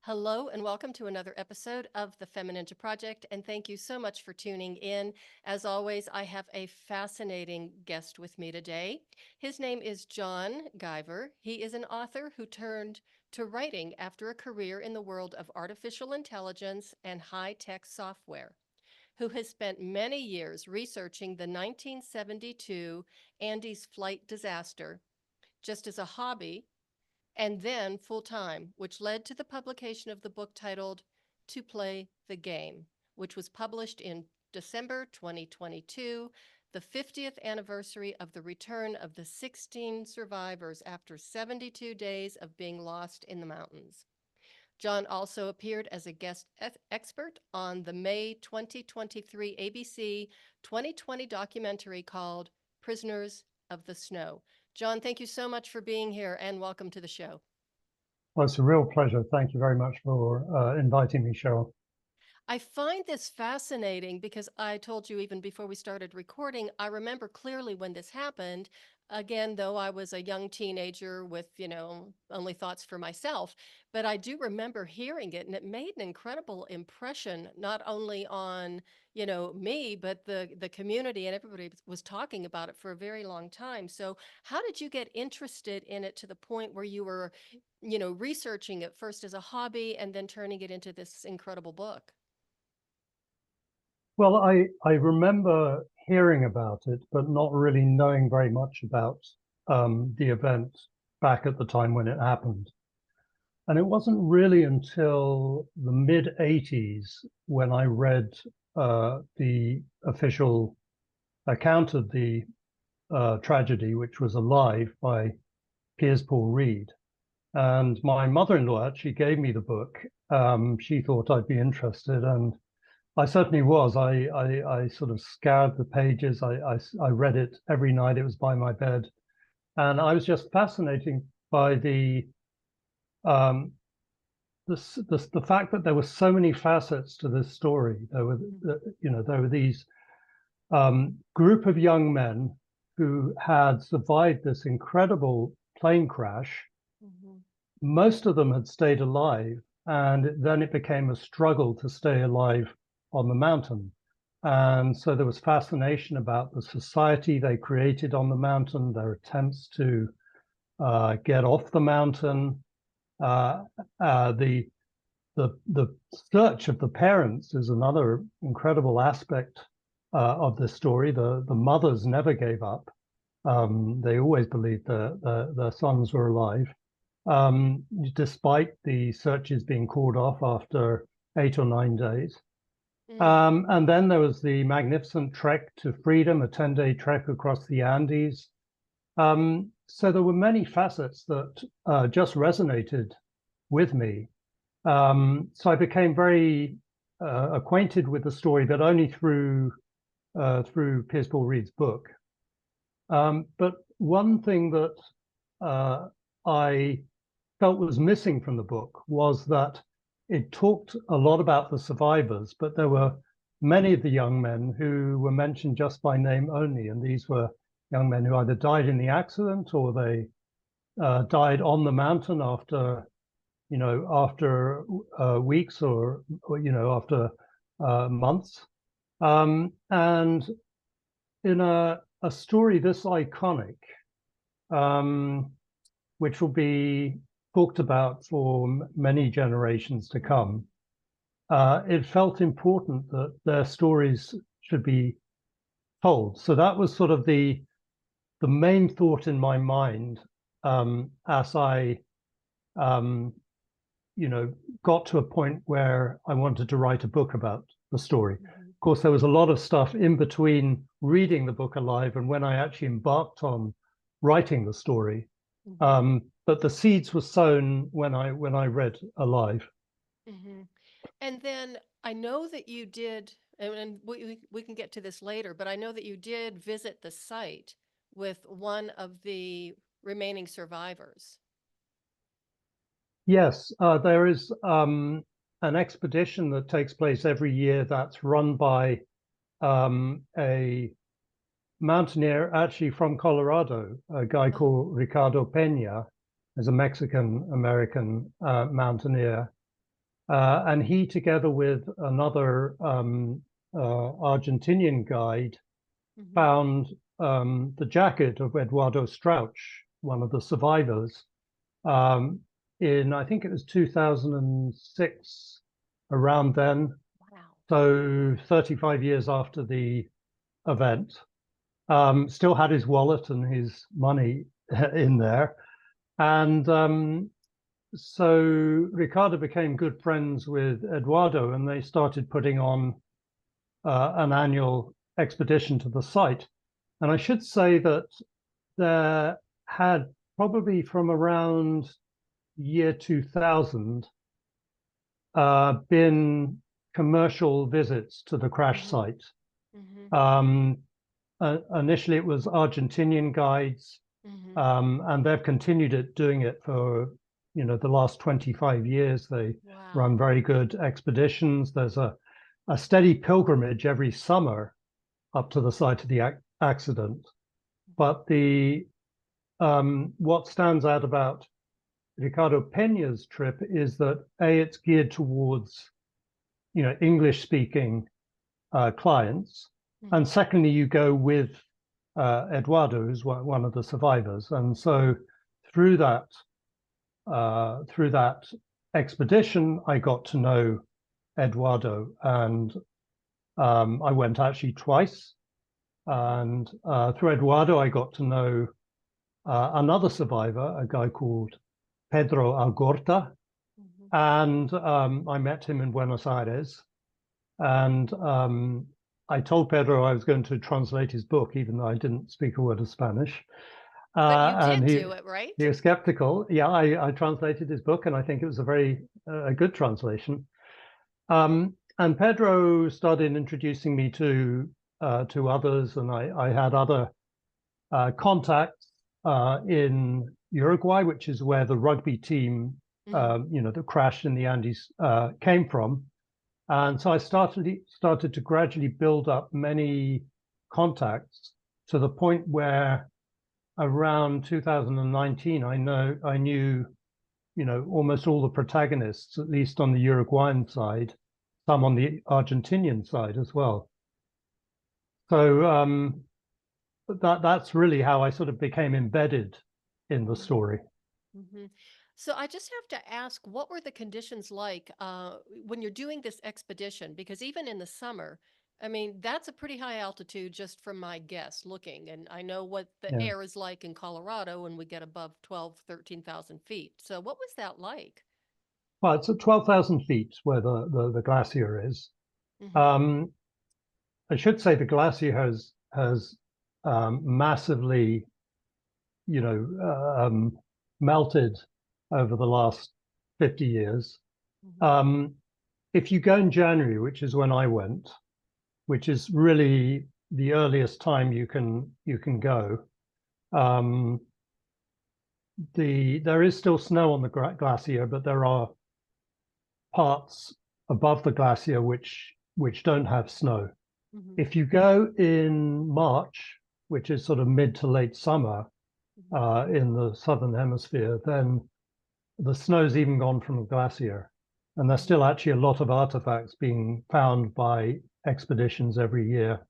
Hello and welcome to another episode of the FemiNinja Project, and thank you so much for tuning in. As always, I have a fascinating guest with me today. His name is John Guiver. He is an author who turned to writing after a career in the world of artificial intelligence and high-tech software, who has spent many years researching the 1972 Andes flight disaster just as a hobby and then full-time, which led to the publication of the book titled To Play the Game, which was published in December 2022, the 50th anniversary of the return of the 16 survivors after 72 days of being lost in the mountains. John also appeared as a guest expert on the May 2023 ABC 2020 documentary called Prisoners of the Snow. John, thank you so much for being here and welcome to the show. Well, it's a real pleasure. Thank you very much for inviting me, Cheryl. I find this fascinating because I told you even before we started recording, I remember clearly when this happened. Again, though I was a young teenager with, only thoughts for myself, but I do remember hearing it and it made an incredible impression, not only on, me, but the community, and everybody was talking about it for a very long time. So how did you get interested in it to the point where you were, researching it first as a hobby and then turning it into this incredible book? Well, I remember hearing about it, but not really knowing very much about the event back at the time when it happened. And it wasn't really until the mid-'80s when I read the official account of the tragedy, which was Alive by Piers Paul Reed. And my mother-in-law actually gave me the book. She thought I'd be interested, and I certainly was. I sort of scoured the pages. I read it every night. It was by my bed, and I was just fascinated by the fact that there were so many facets to this story. There were these group of young men who had survived this incredible plane crash. Mhm. Most of them had stayed alive, and then it became a struggle to stay alive on the mountain. And so there was fascination about the society they created on the mountain, their attempts to get off the mountain. The search of the parents is another incredible aspect of this story. The mothers never gave up. They always believed their sons were alive, despite the searches being called off after 8 or 9 days. And then there was the magnificent trek to freedom, a 10-day trek across the Andes. So there were many facets that just resonated with me. So I became very acquainted with the story, but only through Piers Paul Reed's book. But one thing that I felt was missing from the book was that it talked a lot about the survivors, but there were many of the young men who were mentioned just by name only. And these were young men who either died in the accident or they died on the mountain after weeks or after months. And in a story this iconic, which will be talked about for many generations to come, it felt important that their stories should be told. So that was sort of the main thought in my mind as I got to a point where I wanted to write a book about the story. Mhm. Of course, there was a lot of stuff in between reading the book Alive and when I actually embarked on writing the story. But the seeds were sown when I read Alive. Mm-hmm. And then I know that you did, and we can get to this later, but I know that you did visit the site with one of the remaining survivors. Yes, there is an expedition that takes place every year that's run by a mountaineer actually from Colorado, a guy called Ricardo Peña, is a Mexican-American mountaineer. And he, together with another Argentinian guide, found the jacket of Eduardo Strauch, one of the survivors, in, I think it was 2006, around then. Wow. So 35 years after the event. Still had his wallet and his money in there. And so Ricardo became good friends with Eduardo, and they started putting on an annual expedition to the site. And I should say that there had probably from around year 2000 been commercial visits to the crash site. Initially, it was Argentinian guides, and they've continued doing it for the last 25 years. They run very good expeditions. There's a steady pilgrimage every summer up to the site of the accident. But what stands out about Ricardo Peña's trip is that it's geared towards English-speaking clients, and secondly, you go with Eduardo, who's one of the survivors, and so through that expedition, I got to know Eduardo, and I went actually twice, and through Eduardo, I got to know another survivor, a guy called Pedro Algorta, and I met him in Buenos Aires, and I told Pedro I was going to translate his book, even though I didn't speak a word of Spanish. But you did do it, right? He was skeptical. Yeah, I translated his book, and I think it was a very good translation. And Pedro started introducing me to others, and I had other contacts in Uruguay, which is where the rugby team, that crashed in the Andes, came from. And so I started to gradually build up many contacts to the point where around 2019, I knew, almost all the protagonists, at least on the Uruguayan side, some on the Argentinian side as well. So that's really how I sort of became embedded in the story. So I just have to ask, what were the conditions like when you're doing this expedition? Because even in the summer, I mean, that's a pretty high altitude just from my guess looking. And I know what the air is like in Colorado when we get above 12, 13,000 feet. So what was that like? Well, it's at 12,000 feet where the glacier is. I should say the glacier has massively, melted over the last 50 years. If you go in January, which is when I went, which is really the earliest time you can go, there is still snow on the glacier, but there are parts above the glacier which don't have snow. If you go in March, which is sort of mid to late summer in the southern hemisphere, then the snow's even gone from the glacier, and there's still actually a lot of artifacts being found by expeditions every year.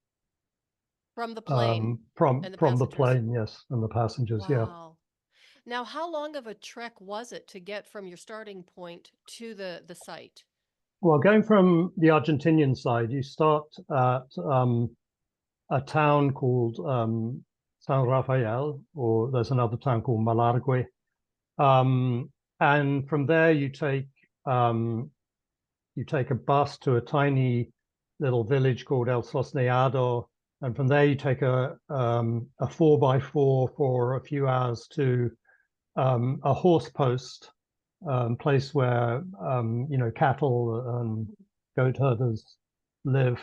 From the plane? From the plane, yes, and the passengers, yeah. Now, how long of a trek was it to get from your starting point to the site? Well, going from the Argentinian side, you start at a town called San Rafael, or there's another town called Malargüe. And from there, you take a bus to a tiny little village called El Sosneado, and from there you take a 4x4 for a few hours to a horse post, place where cattle and goat herders live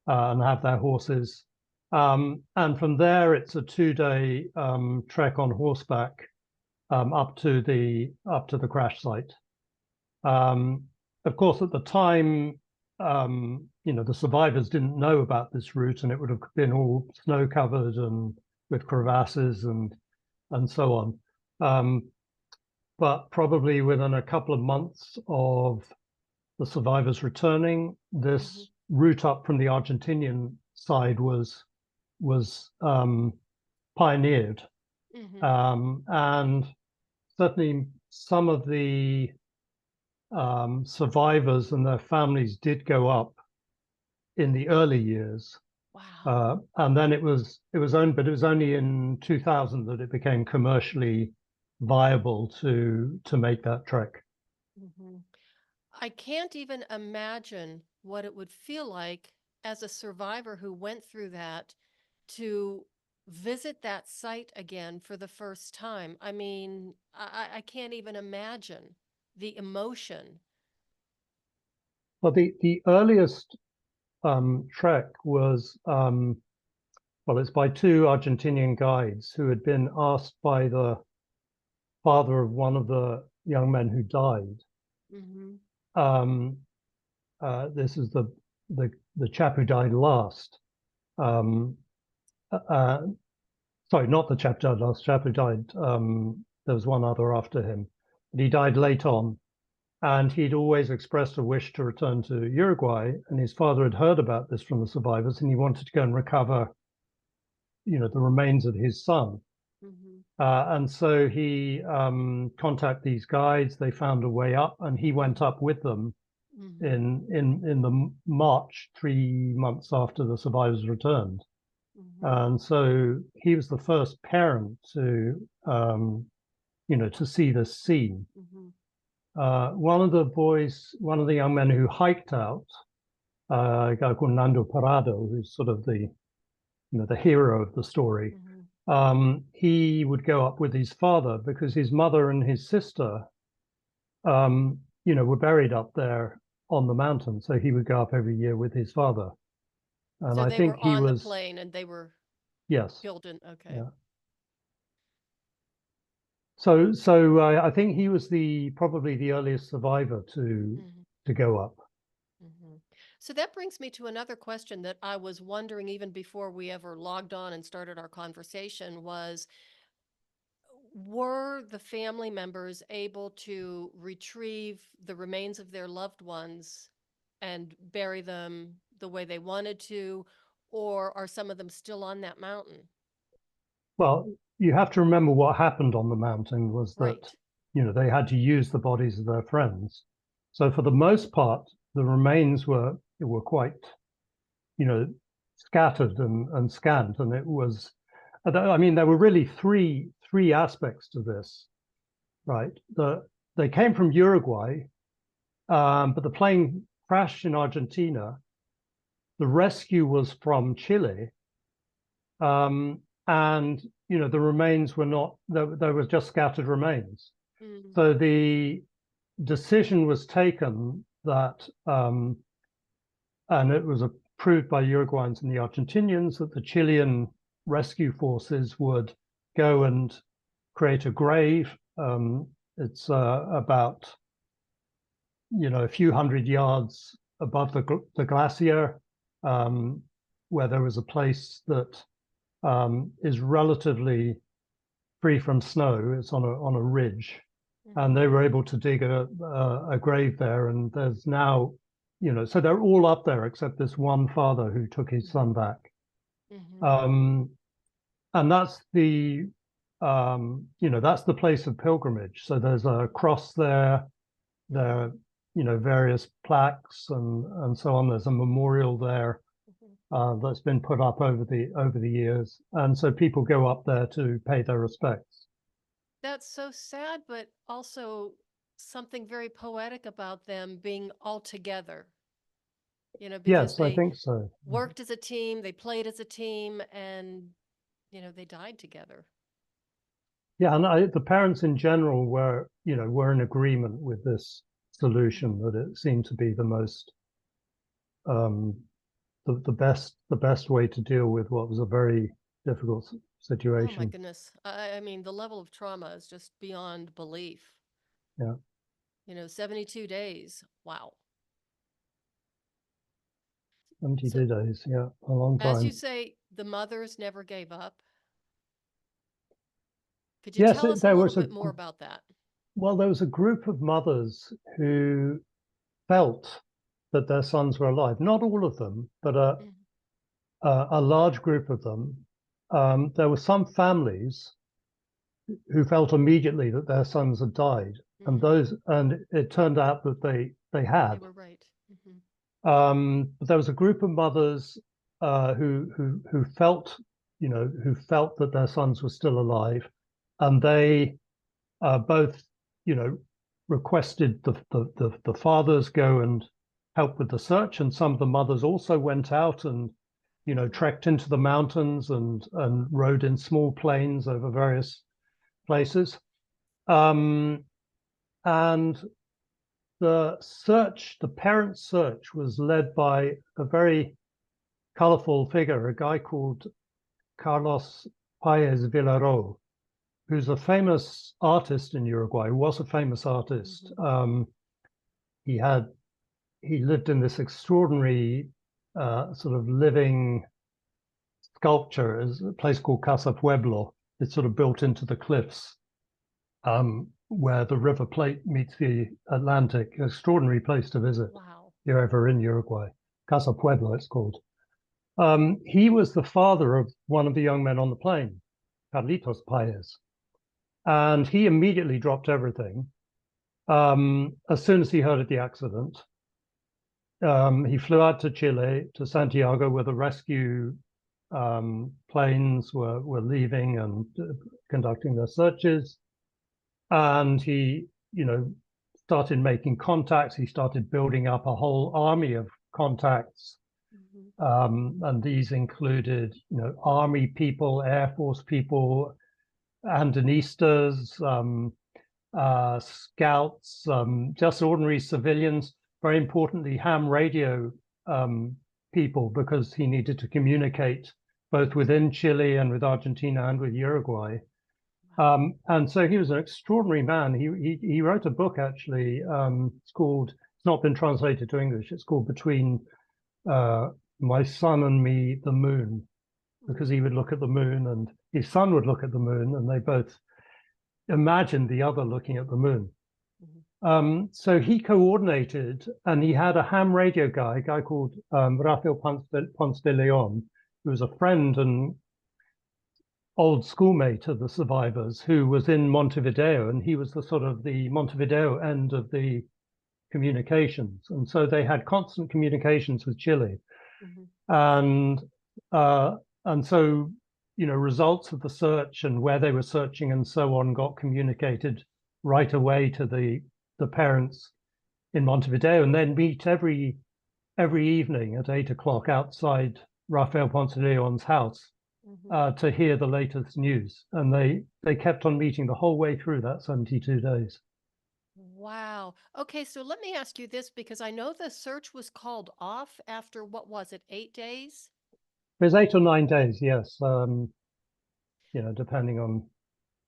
and have their horses. And from there, it's a 2-day trek on horseback up to the crash site. Of course, at the time, the survivors didn't know about this route, and it would have been all snow covered and with crevasses and so on. But probably within a couple of months of the survivors returning. This route up from the Argentinian side was pioneered, and certainly some of the survivors and their families did go up in the early years. Wow. And then it was only in 2000 that it became commercially viable to make that trek. I can't even imagine what it would feel like as a survivor who went through that to visit that site again for the first time. I mean, I can't even imagine the emotion. Well, the earliest trek was well, it's by two Argentinian guides who had been asked by the father of one of the young men who died. This is the chap who died last. Sorry, not the chap who died last. Chap who died. There was one other after him, but he died late on, and he'd always expressed a wish to return to Uruguay. And his father had heard about this from the survivors, and he wanted to go and recover, the remains of his son. And so he contacted these guides. They found a way up, and he went up with them in the March, 3 months after the survivors returned. And so he was the first parent to to see this scene. One of the young men who hiked out, a guy called Nando Parado, who's sort of the hero of the story. He would go up with his father because his mother and his sister, were buried up there on the mountain. So he would go up every year with his father. And so I they think were he on was the plane and they were killed in. Okay. Yeah. So I think he was probably the earliest survivor to go up. So that brings me to another question that I was wondering even before we ever logged on and started our conversation was, were the family members able to retrieve the remains of their loved ones and bury them the way they wanted to, or are some of them still on that mountain? Well, you have to remember what happened on the mountain was that, Right. They had to use the bodies of their friends. So for the most part, the remains were quite, scattered and scant. And it was, I mean, there were really three aspects to this, right? They came from Uruguay, but the plane crashed in Argentina. The rescue was from Chile. And the remains were not, there was just scattered remains. So the decision was taken that, and it was approved by Uruguayans and the Argentinians, that the Chilean rescue forces would go and create a grave. It's about a few hundred yards above the glacier, where there was a place that is relatively free from snow. It's on a ridge, and they were able to dig a grave there. And there's now, so they're all up there except this one father who took his son back. And that's that's the place of pilgrimage. So there's a cross there. There are, various plaques and so on. There's a memorial there that's been put up over the years, and so people go up there to pay their respects. That's so sad, but also something very poetic about them being all together. Because yes, they I think so. worked as a team, they played as a team, and they died together. Yeah, and the parents in general were in agreement with this solution, that it seemed to be the most the best way to deal with what was a very difficult situation. Oh my goodness. I mean, the level of trauma is just beyond belief. Yeah. 72 days. Wow. 72 days, yeah, a long time. As you say, the mothers never gave up. Could you Yes, tell us a little bit more about that? Well, there was a group of mothers who felt that their sons were alive. Not all of them, but Mhm. a large group of them. There were some families who felt immediately that their sons had died, and it turned out that they had. They were right. Mhm. But there was a group of mothers who felt, who felt that their sons were still alive, and they both, requested the fathers go and help with the search, and some of the mothers also went out and, trekked into the mountains and rode in small planes over various places. And the parent search was led by a very colorful figure, a guy called Carlos Paez Villaró, who's a famous artist in Uruguay, was a famous artist. He lived in this extraordinary sort of living sculpture, is a place called Casa Pueblo. It's sort of built into the cliffs, where the River Plate meets the Atlantic. Extraordinary place to visit. Wow. If you're ever in Uruguay. Casa Pueblo, it's called. He was the father of one of the young men on the plane, Carlitos Paez. And he immediately dropped everything as soon as he heard of the accident. He flew out to Chile, to Santiago, where the rescue planes were leaving and conducting their searches. And he, started making contacts. He started building up a whole army of contacts. And these included, army people, Air Force people, Andinistas, scouts, just ordinary civilians. Very importantly, ham radio people, because he needed to communicate both within Chile and with Argentina and with Uruguay. And so he was an extraordinary man. He wrote a book, actually. It's not been translated to English. It's called Between My Son and Me, the Moon, because he would look at the moon and his son would look at the moon, and they both imagined the other looking at the moon. So he coordinated, and he had a ham radio guy, a guy called Rafael Ponce de Leon, who was a friend and old schoolmate of the survivors, who was in Montevideo, and he was the sort of the Montevideo end of the communications. And so they had constant communications with Chile. And so, results of the search and where they were searching and so on got communicated right away to the parents in Montevideo, and then meet every evening at 8 o'clock outside Rafael Ponce de Leon's house to hear the latest news. And they kept on meeting the whole way through that 72 days. Wow. Okay, so let me ask you this, because I know the search was called off after, what was it, 8 days? It was 8 or 9 days, yes. Depending on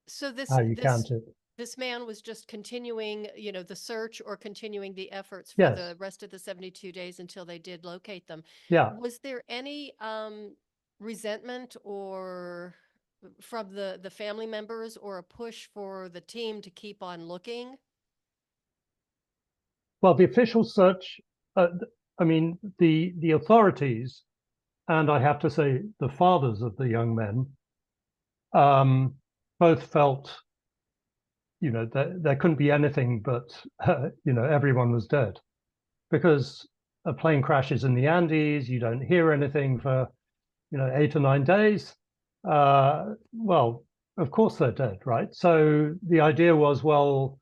So how you count it. this man was just continuing, the search, or continuing the efforts for Yes. the rest of the 72 days until they did locate them. Yeah. Was there any resentment or from the family members, or a push for the team to keep on looking? Well, the official search, the authorities, and I have to say the fathers of the young men, both felt, that there couldn't be anything but, everyone was dead. Because a plane crashes in the Andes, you don't hear anything for, 8 or 9 days. Well, of course they're dead, right? So the idea was, well,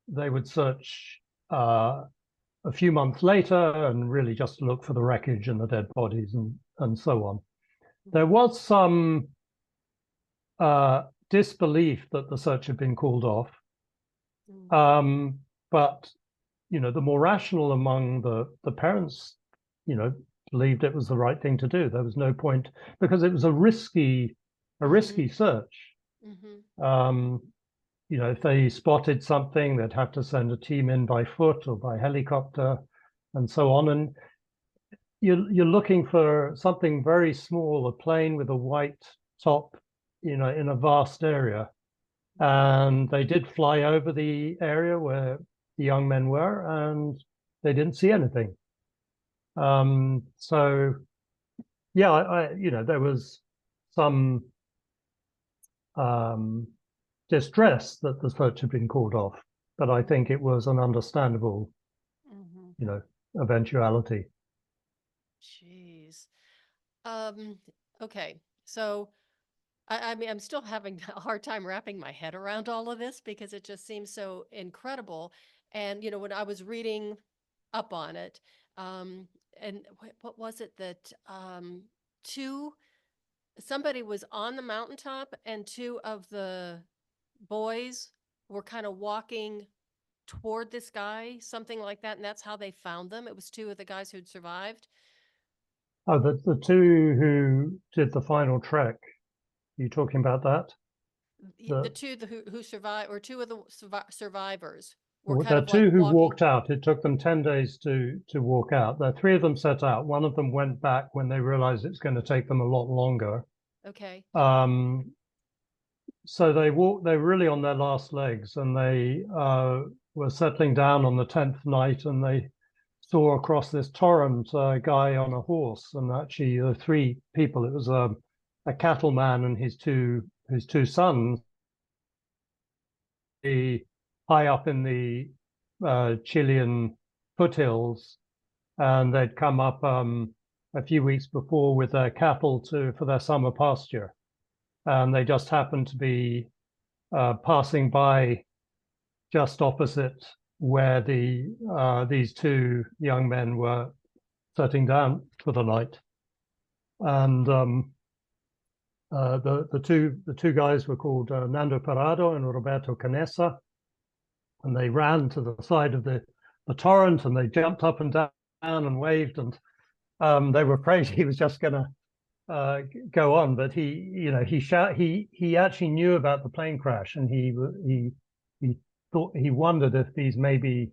they would search a few months later and really just look for the wreckage and the dead bodies and so on. There was some disbelief that the search had been called off. But, the more rational among the parents, believed it was the right thing to do. There was no point, because it was a risky search. If they spotted something, they'd have to send a team in by foot or by helicopter and so on. And you're looking for something very small, a plane with a white top, in a vast area. And they did fly over the area where the young men were, and they didn't see anything. So yeah, there was some distress that the search had been called off, but I think it was an understandable, eventuality. Jeez. Okay. So I mean, I'm still having a hard time wrapping my head around all of this because it just seems so incredible. And, when I was reading up on it, um, and what was it that somebody was on the mountaintop and two of the boys were kind of walking toward this guy, something like that. And that's how they found them. It was two of the guys who'd survived. Oh, the two who did the final trek. Are you talking about that? The two who survived, or two of the survivors, were Well, kind there are of like two who walking. walked out. It took them 10 days to walk out. There are three of them set out. One of them went back when they realized it's going to take them a lot longer. Okay. So they were really on their last legs, and they were settling down on the 10th night, and they saw across this torrent a guy on a horse, and actually the three people. It was a cattleman and his two sons. High up in the Chilean foothills, and they'd come up a few weeks before with their cattle for their summer pasture, and they just happened to be passing by just opposite where these two young men were setting down for the night. And the two guys were called Nando Parado and Roberto Canessa, and they ran to the side of the torrent, and they jumped up and down and waved, and they were afraid he was just going to go on, but he actually knew about the plane crash, and he thought, he wondered if these maybe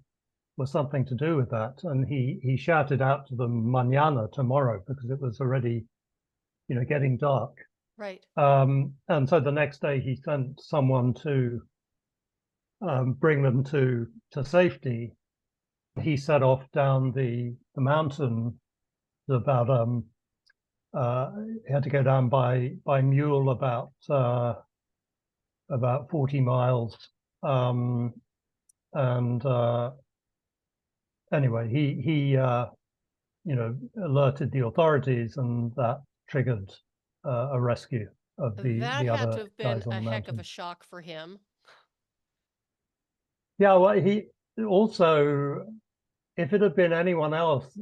was something to do with that, and he shouted out to them "mañana," tomorrow, because it was already getting dark. Right. And so the next day he sent someone to bring them to safety. He set off down the mountain about he had to go down by mule about 40 miles. And anyway, he alerted the authorities, and that triggered a rescue of the That had to other have been guys on a the heck of mountain. a shock for him. Yeah, well, he also, if it had been anyone else,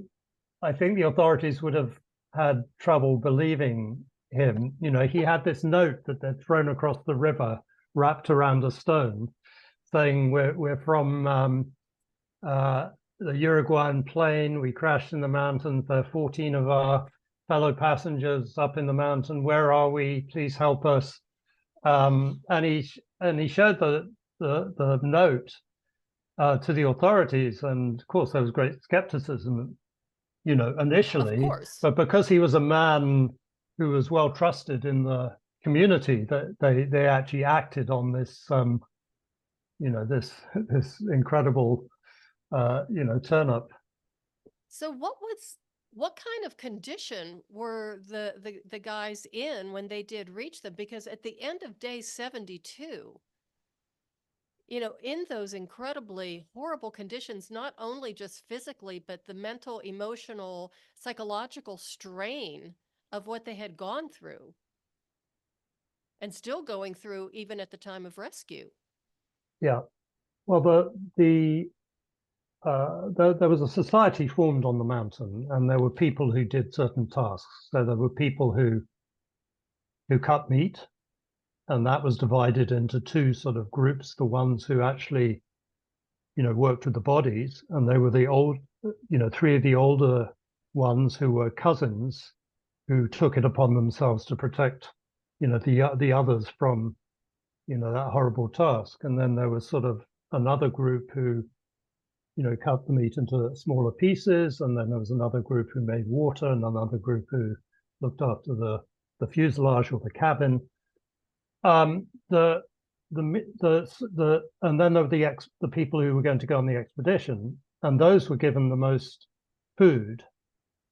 I think the authorities would have had trouble believing him. He had this note that they'd thrown across the river, wrapped around a stone, saying we're from the Uruguayan plain. We crashed in the mountains. There are 14 of our fellow passengers up in the mountain. Where are we? Please help us. And he showed the note to the authorities, and of course there was great skepticism, initially. Of course. But because he was a man who was well trusted in the community, that they actually acted on this, this incredible, turn up. So what kind of condition were the guys in when they did reach them? Because at the end of day 72, in those incredibly horrible conditions, not only just physically, but the mental, emotional, psychological strain of what they had gone through and still going through even at the time of rescue. Yeah. Well, there was a society formed on the mountain, and there were people who did certain tasks. So there were people who cut meat, and that was divided into two sort of groups: the ones who actually, worked with the bodies, and they were the old, three of the older ones who were cousins, who took it upon themselves to protect, the others from, that horrible task. And then there was sort of another group who, cut the meat into smaller pieces, and then there was another group who made water, and another group who looked after the fuselage or the cabin. And then there were the people who were going to go on the expedition, and those were given the most food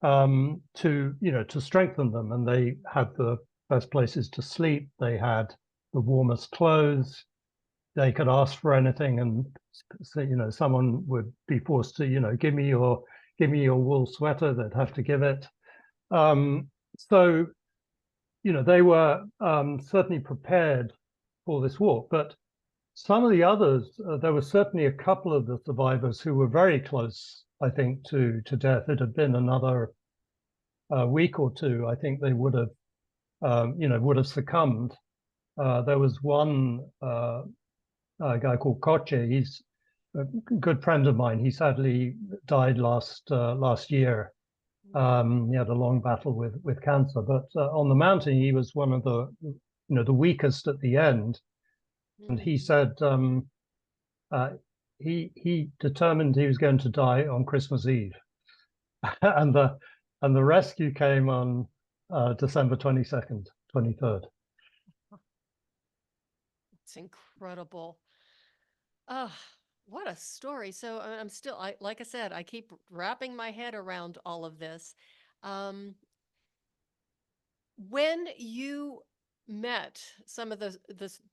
to strengthen them, and they had the best places to sleep. They had the warmest clothes. They could ask for anything, and someone would be forced to give me your wool sweater. They'd have to give it. So they were certainly prepared for this war. But some of the others, there were certainly a couple of the survivors who were very close, I think, to death. It had been another week or two. I think they would have succumbed. There was one guy called Koche. He's a good friend of mine. He sadly died last year. He had a long battle with cancer, but on the mountain he was one of the weakest at the end. And he said he determined he was going to die on Christmas Eve, and the rescue came on December 22nd, 23rd. It's incredible. What a story. So I'm still, like I said, I keep wrapping my head around all of this. When you met some of the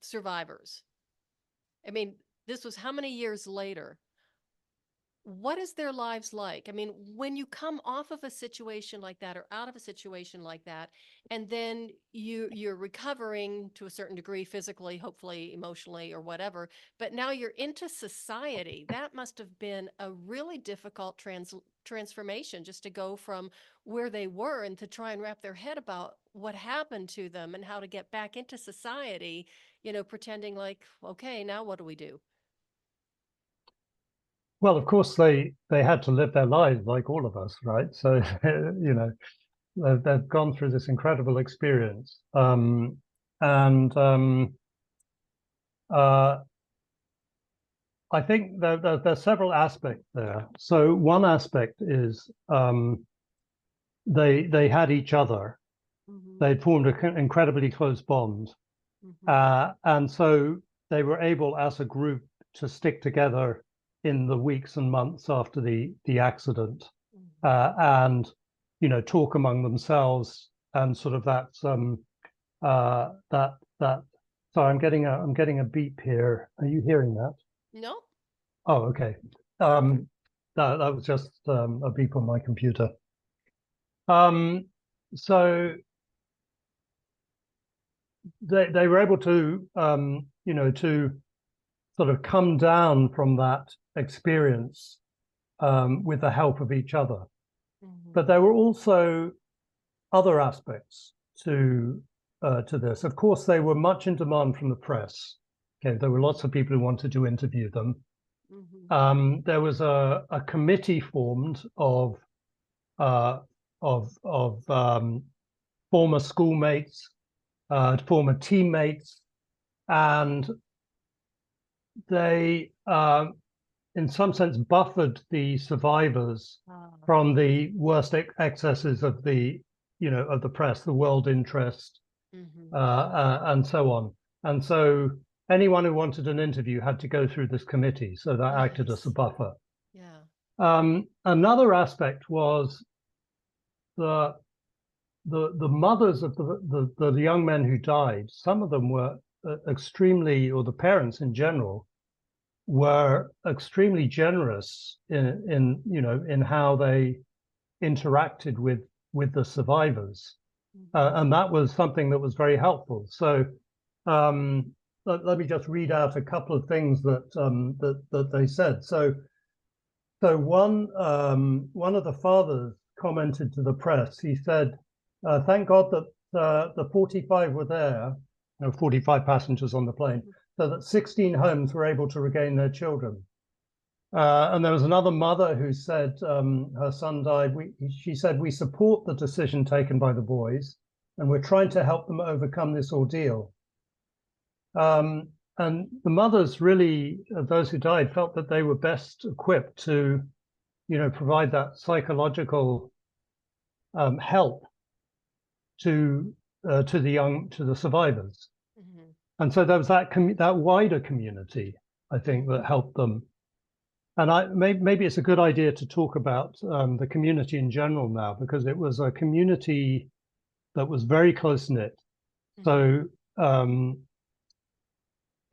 survivors, I mean, this was how many years later? What is their lives like? I mean, when you come off of a situation like that or out of a situation like that, and then you're recovering to a certain degree physically, hopefully emotionally or whatever, but now you're into society, that must have been a really difficult transformation, just to go from where they were and to try and wrap their head about what happened to them and how to get back into society, pretending like, okay, now what do we do? Well, of course, they had to live their lives like all of us, right? So, they've gone through this incredible experience. And I think there's several aspects there. So one aspect is they had each other. Mm-hmm. They'd formed an incredibly close bond. Mm-hmm. And so they were able, as a group, to stick together in the weeks and months after the accident, and talk among themselves, and sort of that. Sorry, I'm getting a beep here. Are you hearing that? No. Oh, okay. That was just a beep on my computer. So they were able to to sort of come down from that experience with the help of each other. Mm-hmm. But there were also other aspects to this. Of course, they were much in demand from the press. Okay, there were lots of people who wanted to interview them. Mm-hmm. There was a committee formed of former schoolmates, former teammates, and they, in some sense, buffered the survivors from the worst excesses of the press, the world interest, mm-hmm. And so on. And so anyone who wanted an interview had to go through this committee. So that acted as a buffer. Yeah. Another aspect was the mothers of the young men who died. Some of them were extremely, or the parents in general, were extremely generous in how they interacted with the survivors, mm-hmm. And that was something that was very helpful. So let me just read out a couple of things that they said. So one of the fathers commented to the press. He said, "Thank God that the 45 were there, 45 passengers on the plane, so that 16 homes were able to regain their children." And there was another mother who said her son died. She said, "We support the decision taken by the boys, and we're trying to help them overcome this ordeal." And the mothers, really, those who died, felt that they were best equipped to, provide that psychological help to the survivors. Mm-hmm. And so there was that wider community, I think, that helped them. And maybe it's a good idea to talk about the community in general now, because it was a community that was very close-knit. So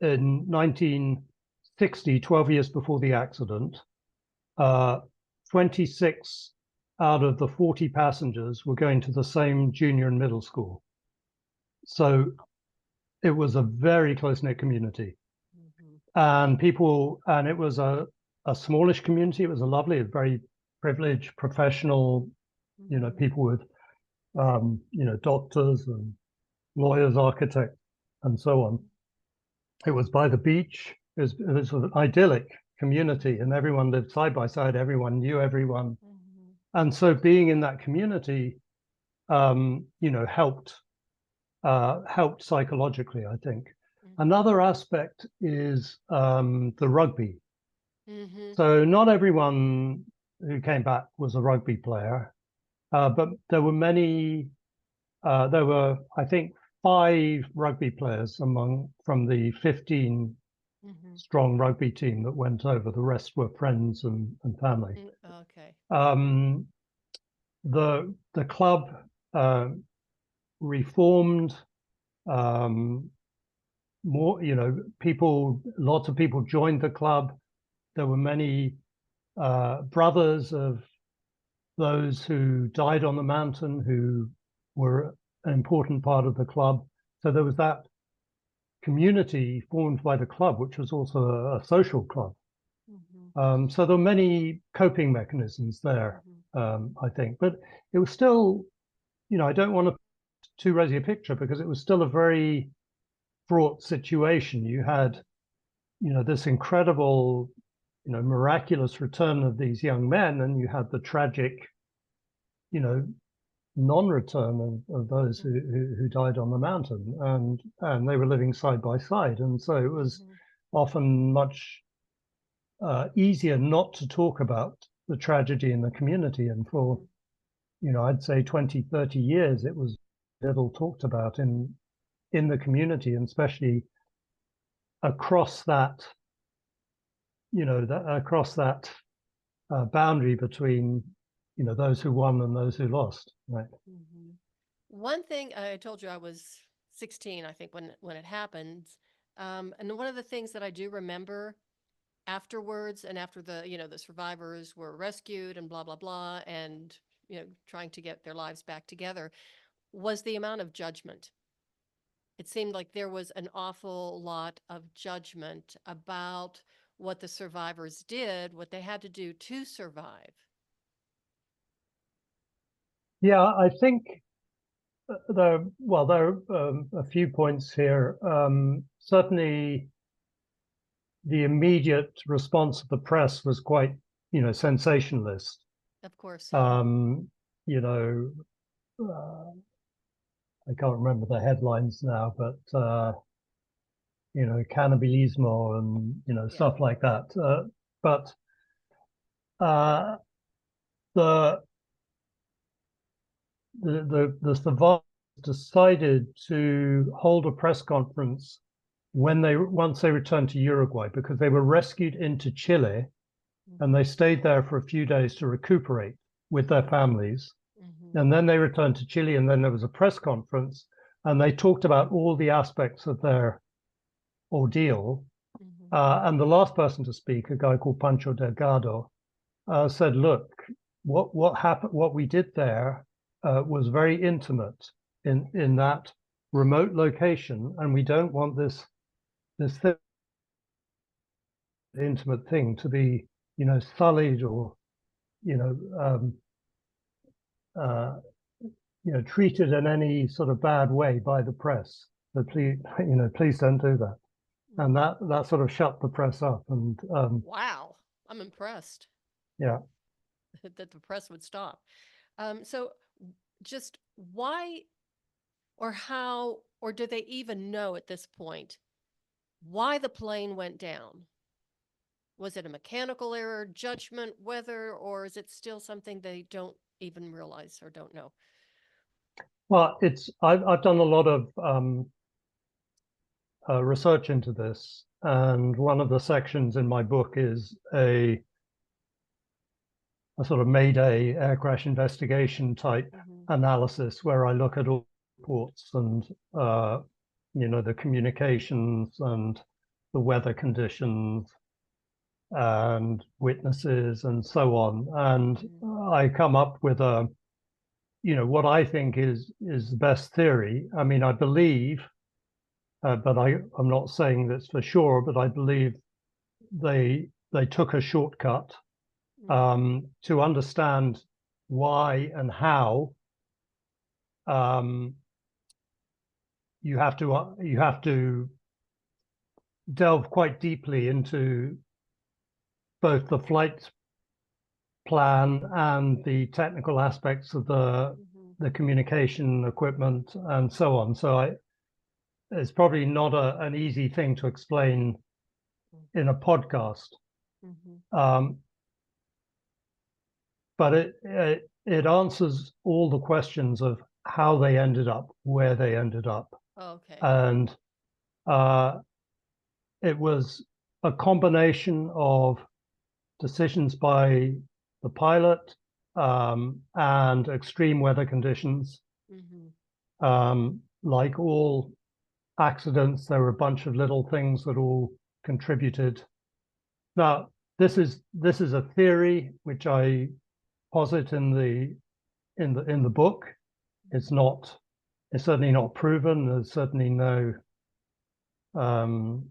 in 1960, 12 years before the accident, 26 out of the 40 passengers were going to the same junior and middle school. So it was a very close-knit community. And it was a smallish community. It was a lovely, very privileged, professional, people with, doctors and lawyers, architects, and so on. It was by the beach. It was an idyllic community, and everyone lived side by side. Everyone knew everyone. And so being in that community, helped psychologically, I think. Another aspect is the rugby. So not everyone who came back was a rugby player, but there were many. There were, I think, 5 rugby players from the 15 strong rugby team that went over. The rest were friends and family. Okay. The club reformed. More, lots of people joined the club. There were many brothers of those who died on the mountain who were an important part of the club. So there was that community formed by the club, which was also a social club. So there were many coping mechanisms there, I think. But it was still, I don't want to too rosy a picture, because it was still a very fraught situation. You had, this incredible, miraculous return of these young men, and you had the tragic, non-return of those who died on the mountain, and they were living side by side. And so it was often much easier not to talk about the tragedy in the community. And for, I'd say 20, 30 years, it was little talked about in the community, and especially across that, boundary between, those who won and those who lost. Right. One thing I told you, I was 16, I think, when it happened, and one of the things that I do remember afterwards, and after the survivors were rescued and blah blah blah, and trying to get their lives back together, was the amount of judgment. It seemed like there was an awful lot of judgment about what the survivors did, what they had to do to survive. Yeah, I think there are a few points here. Certainly, the immediate response of the press was quite, sensationalist. Of course. I can't remember the headlines now, but cannibalismo and stuff like that. But the survivors decided to hold a press conference once they returned to Uruguay, because they were rescued into Chile, and they stayed there for a few days to recuperate with their families. And then they returned to Chile, and then there was a press conference, and they talked about all the aspects of their ordeal. And the last person to speak, a guy called Pancho Delgado, said, "Look, what happened? What we did there was very intimate in that remote location, and we don't want this intimate thing to be, sullied or, treated in any sort of bad way by the press. So please don't do that." And that sort of shut the press up. And wow, I'm impressed. Yeah, that the press would stop. So, just why, or how, or do they even know at this point why the plane went down? Was it a mechanical error, judgment, weather, or is it still something they don't even realize or don't know? Well, I've done a lot of research into this, and one of the sections in my book is a a sort of Mayday air crash investigation type analysis, where I look at all reports and the communications and the weather conditions and witnesses and so on, and I come up with what I think is the best theory. I mean, I believe, but I'm not saying this for sure, but I believe they took a shortcut to understand why and how you have to delve quite deeply into both the flight plan and the technical aspects of the communication equipment and so on. So it's probably not an easy thing to explain in a podcast. But it answers all the questions of how they ended up where they ended up. Okay. And it was a combination of decisions by the pilot and extreme weather conditions. Like all accidents, there were a bunch of little things that all contributed. Now, this is a theory which I posit in the book. It's certainly not proven. There's certainly no no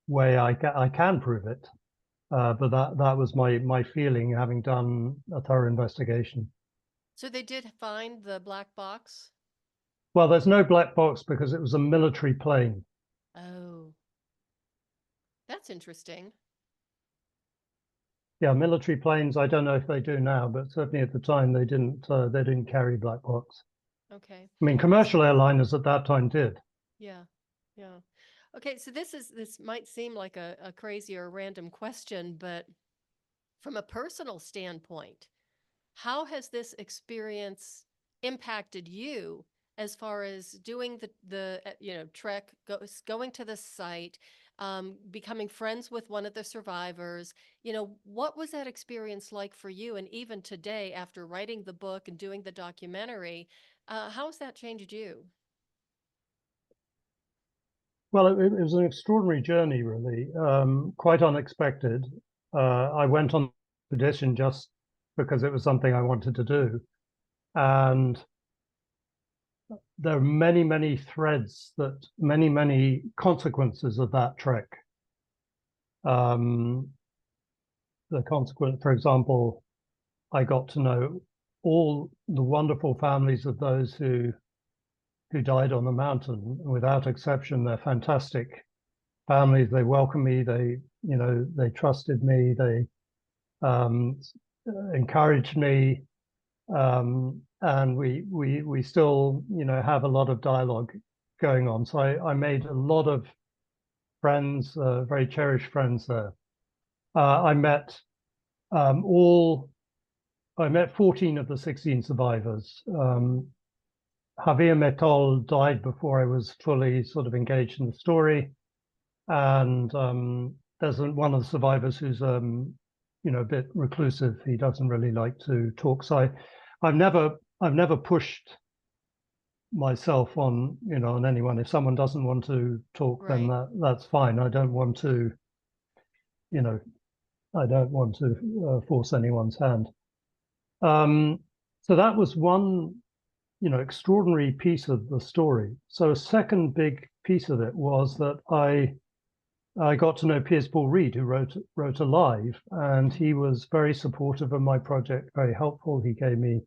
way I can prove it. But that was my feeling, having done a thorough investigation. So they did find the black box? Well, there's no black box because it was a military plane. Oh, that's interesting. Yeah, military planes, I don't know if they do now, but certainly at the time they didn't carry black box. Okay. I mean, commercial airliners at that time did. Yeah. Okay, so this might seem like a crazy or random question, but from a personal standpoint, how has this experience impacted you as far as doing the trek, going to the site, becoming friends with one of the survivors? What was that experience like for you? And even today, after writing the book and doing the documentary, how has that changed you? Well, it was an extraordinary journey, really, quite unexpected. I went on expedition just because it was something I wanted to do. And there are many, many threads many consequences of that trek. The consequence, for example, I got to know all the wonderful families of those who died on the mountain. Without exception, they're fantastic families. They welcomed me. They trusted me. They encouraged me, and we still have a lot of dialogue going on. So I made a lot of friends, very cherished friends there. I met 14 of the 16 survivors. Javier Metol died before I was fully sort of engaged in the story, and there's one of the survivors who's a bit reclusive. He doesn't really like to talk. So I've never pushed myself on anyone. If someone doesn't want to talk, Right. then that's fine. I don't want to force anyone's hand. So that was one extraordinary piece of the story. So a second big piece of it was that I got to know Piers Paul Reed, who wrote Alive, and he was very supportive of my project, very helpful. He gave me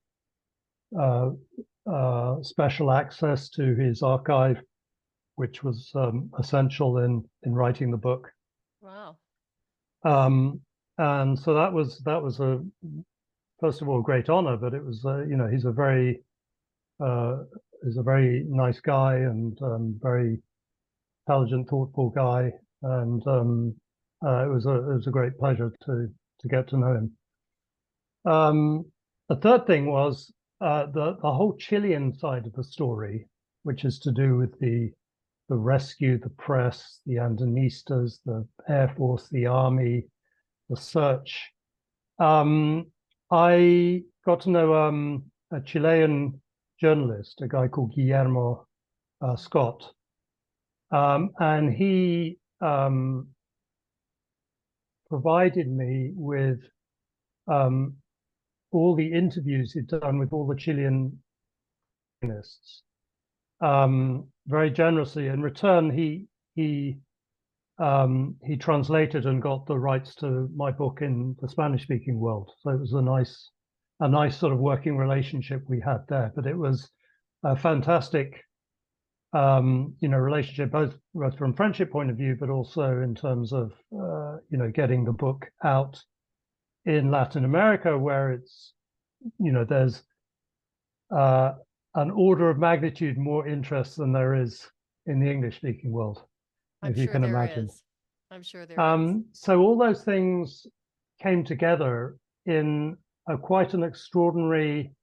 special access to his archive, which was essential in writing the book. Wow. And so that was first of all a great honor, but it was he's a very nice guy and very intelligent, thoughtful guy, and it was a great pleasure to get to know him. The third thing was the whole Chilean side of the story, which is to do with the rescue, the press, the Andinistas, the Air Force, the Army, the search I got to know a Chilean journalist, a guy called Guillermo Scott, and he provided me with all the interviews he'd done with all the Chilean journalists very generously. In return, he translated and got the rights to my book in the Spanish-speaking world. So it was a nice sort of working relationship we had there. But it was a fantastic, relationship, both from friendship point of view, but also in terms of, getting the book out in Latin America, where it's, there's an order of magnitude more interest than there is in the English-speaking world, if you can imagine. I'm sure there is. So all those things came together in quite an extraordinary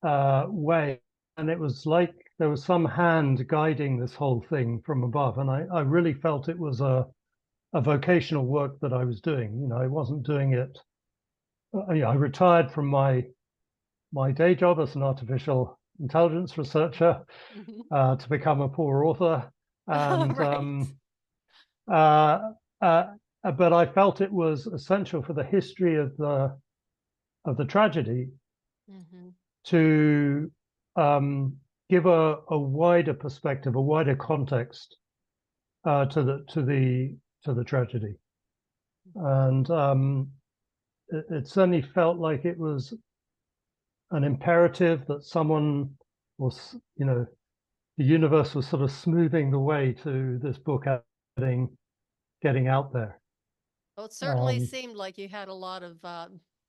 way, and it was like there was some hand guiding this whole thing from above, and I really felt it was a vocational work that I was doing. I wasn't doing it. I retired from my day job as an artificial intelligence researcher to become a poor author, and but I felt it was essential for the history of the tragedy to give a wider perspective, a wider context to the tragedy, and it certainly felt like it was an imperative that someone was, the universe was sort of smoothing the way to this book getting out there. Well, it certainly seemed like you had a lot of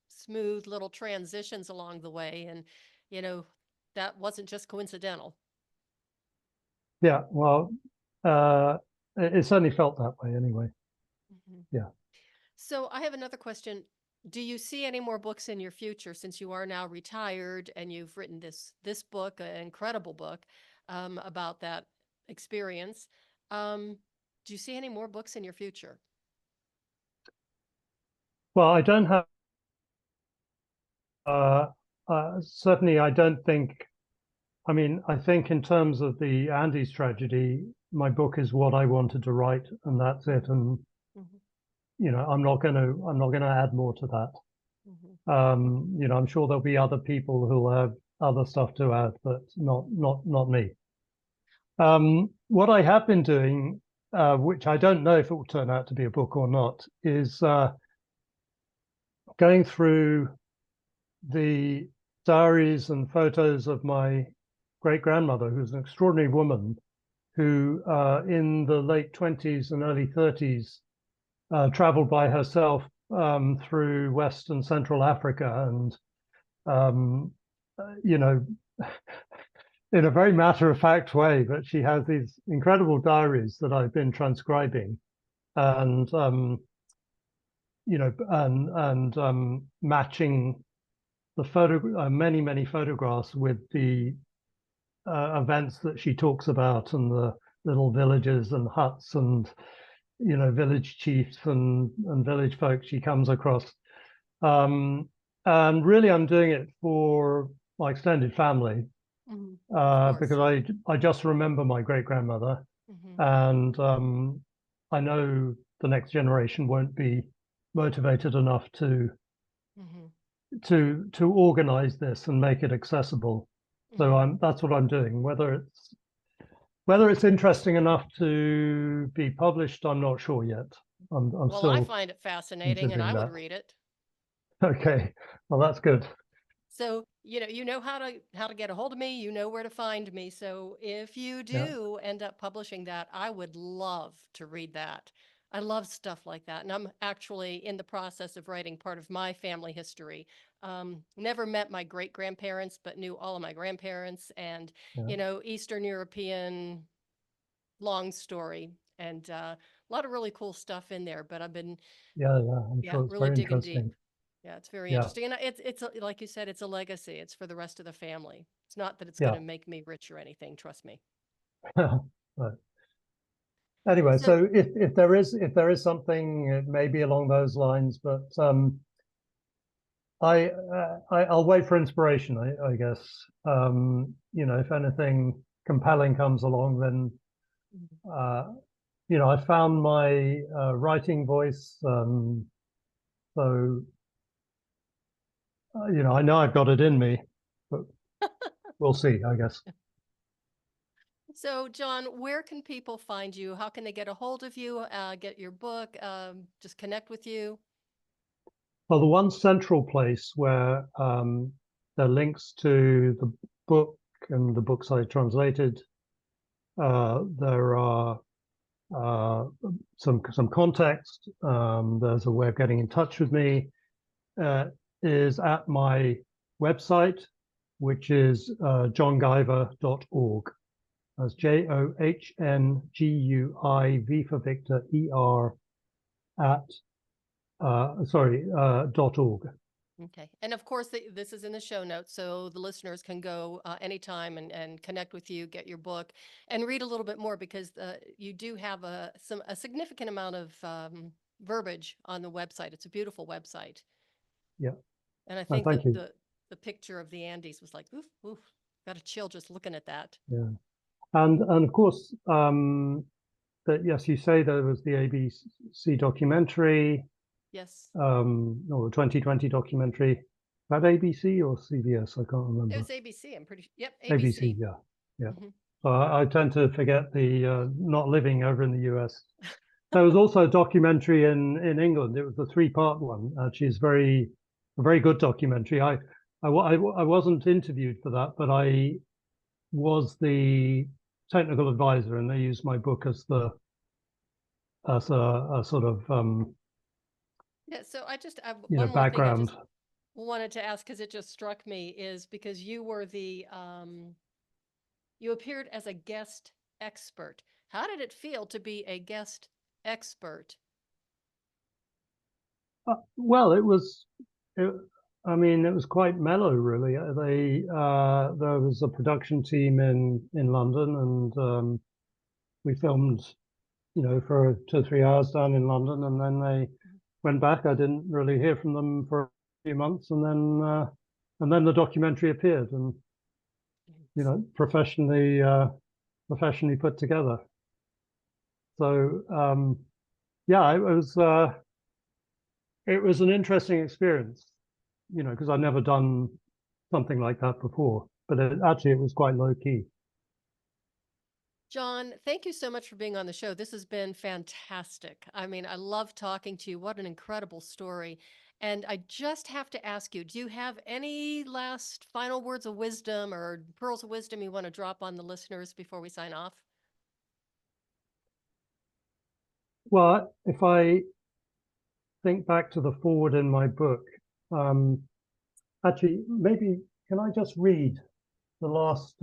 smooth little transitions along the way, and that wasn't just coincidental. Yeah, well, it certainly felt that way anyway. Yeah. So I have another question. Do you see any more books in your future, since you are now retired and you've written this book, an incredible book about that experience? Do you see any more books in your future? Well, I don't have. Certainly, I don't think. I mean, I think in terms of the Andes tragedy, my book is what I wanted to write, and that's it. And I'm not going to add more to that. I'm sure there'll be other people who'll have other stuff to add, but not me. What I have been doing, which I don't know if it will turn out to be a book or not, is going through the diaries and photos of my great-grandmother, who's an extraordinary woman, who in the late 20s and early 30s traveled by herself through West and Central Africa, and in a very matter-of-fact way, but she has these incredible diaries that I've been transcribing, and matching the many photographs with the events that she talks about, and the little villages and huts and village chiefs and village folk she comes across. And really, I'm doing it for my extended family, because I just remember my great-grandmother, and I know the next generation won't be motivated enough to organize this and make it accessible. So that's what I'm doing. Whether it's interesting enough to be published, I'm not sure yet. I'm still. I find it fascinating, and I would read it. Okay, well, that's good. So you know how to get a hold of me. You know where to find me. So if you do end up publishing that, I would love to read that. I love stuff like that, and I'm actually in the process of writing part of my family history. Never met my great-grandparents, but knew all of my grandparents, and Eastern European, long story, and a lot of really cool stuff in there. But I've been I'm sure it's really very digging interesting. deep. Yeah, it's very interesting, and it's like you said, it's a legacy. It's for the rest of the family. It's not that it's going to make me rich or anything. Trust me. Right. Anyway, so if there is something, it may be along those lines, but I'll wait for inspiration, I guess. If anything compelling comes along, then uh, I found my writing voice. So I know I've got it in me, but we'll see, I guess. So, John, where can people find you? How can they get a hold of you, get your book, just connect with you? Well, the one central place where there are links to the book and the books I translated. There are some context. There's a way of getting in touch with me. Uh, is at my website, which is johnguiver.org. That's JOHNGUIV for Victor ER at .org. Okay. And of course, this is in the show notes, so the listeners can go anytime and connect with you, get your book, and read a little bit more because you do have a significant amount of verbiage on the website. It's a beautiful website. Yeah. And I think Thank that you. the picture of the Andes was like, oof, oof, got a chill just looking at that. Yeah. And of course, that yes, you say there was the ABC documentary, Yes. or the 2020 documentary. That ABC or CBS? I can't It remember. was ABC. I'm pretty, yep, ABC, ABC. yeah, yeah. Hmm. So I tend to forget the not living over in the US. There was also a documentary in England. It was a three-part one. Actually, it's a very good documentary. I wasn't interviewed for that, but I was the technical advisor, and they used my book as a sort of Yeah, so I have one more thing I background. just wanted to ask because it just struck me is because you were you appeared as a guest expert. How did it feel to be a guest expert? Well, it, I mean, it was quite mellow, really. There was a production team in London, and we filmed, for 2 or 3 hours down in London, and then they went back. I didn't really hear from them for a few months, and then the documentary appeared, and professionally put together. So yeah, it was an interesting experience, because I've never done something like that before. But it was quite low key. John, thank you so much for being on the show. This has been fantastic. I mean, I love talking to you. What an incredible story. And I just have to ask you, do you have any last final words of wisdom or pearls of wisdom you want to drop on the listeners before we sign off? Well, if I think back to the forward in my book, um, actually, maybe can I just read the last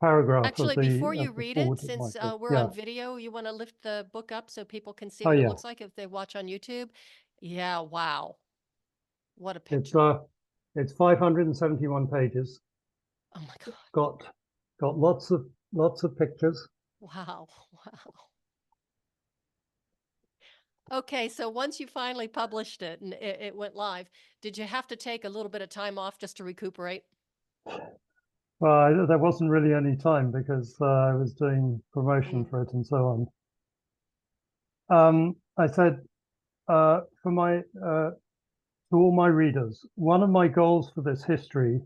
paragraph Actually, before of you the read it, forward of my since book? we're Yeah. on video, you want to lift the book up so people can see Oh what it yeah. looks like if they watch on YouTube? Yeah, wow. What a It's picture. it's 571 pages. Oh my God. Got lots of pictures. Wow. Wow. Okay, so once you finally published it and it went live, did you have to take a little bit of time off just to recuperate? There wasn't really any time because I was doing promotion Mm. for it and so on. I said for my to all my readers, one of my goals for this history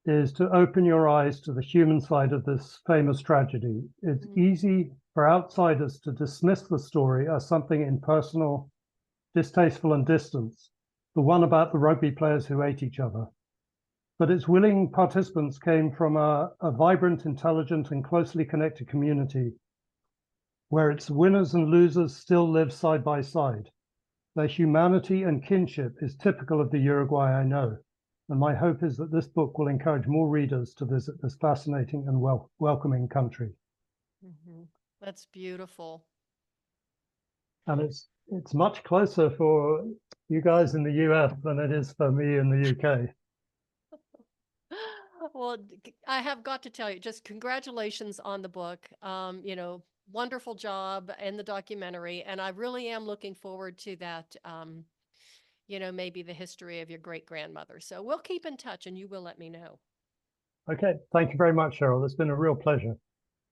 is to open your eyes to the human side of this famous tragedy. It's Mm. easy for outsiders to dismiss the story as something impersonal, distasteful, and distant, the one about the rugby players who ate each other. But its willing participants came from a vibrant, intelligent, and closely connected community where its winners and losers still live side by side. Their humanity and kinship is typical of the Uruguay I know, and my hope is that this book will encourage more readers to visit this fascinating and welcoming country. Mm-hmm. That's beautiful. And it's much closer for you guys in the US than it is for me in the UK. Well, I have got to tell you, just congratulations on the book. Wonderful job in the documentary, and I really am looking forward to that maybe the history of your great grandmother. So we'll keep in touch and you will let me know. Okay. Thank you very much, Cheryl. It's been a real pleasure.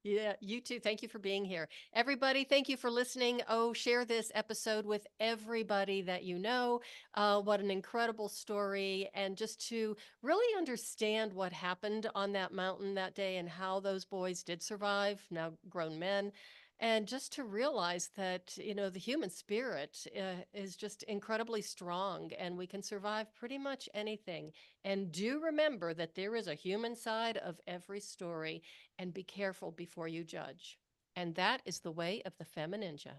Yeah, you too. Thank you for being here. Everybody, thank you for listening. Oh, share this episode with everybody that you know. What an incredible story. And just to really understand what happened on that mountain that day and how those boys did survive, now grown men. And just to realize that, the human spirit is just incredibly strong and we can survive pretty much anything. And do remember that there is a human side of every story and be careful before you judge. And that is the way of the FemiNinja.